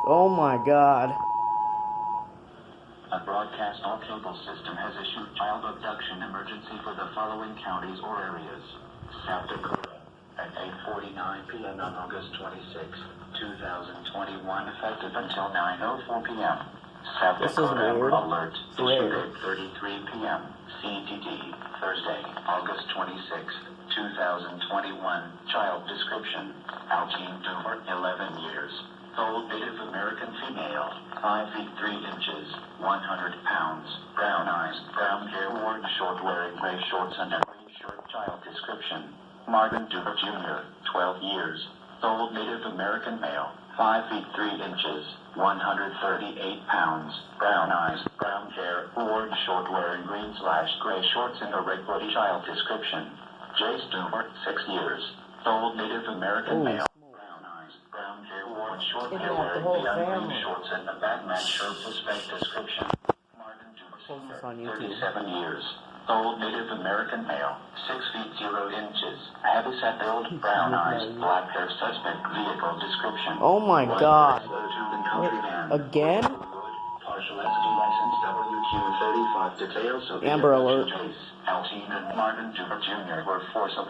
Oh my god. A broadcast all cable system has issued child abduction emergency for the following counties or areas. South Dakota, at 8:49 p.m. on August 26, 2021, effective until 9:04 p.m. South This is Dakota weird. alert issued Weird. at 8:33 p.m. CTD, Thursday, August 26, 2021. Child description: Algene Doomer, 11 years. Old Native American female, 5 feet 3 inches, 100 pounds, brown eyes, brown hair, worn short, wearing gray shorts and a green shirt. Child description: Marvin Doomer Jr., 12 years. Old Native American male, 5 feet 3 inches, 138 pounds, brown eyes, brown hair, worn short, wearing green/gray shorts and a red body. Child description: Jace Doomer, 6 years. Old Native American male. Brown hair, worn short hair, wearing neon green shorts and a Batman shirt. Suspect description: Marvin Doomer, 37 years. Old Native American male, 6 feet 0 inches. Heavyset build, brown eyes, black hair. Suspect vehicle description: Oh my god. Again? Partial SD license WQ35. Details of Amber the alert. Algene and Marvin Doomer Jr. were forcibly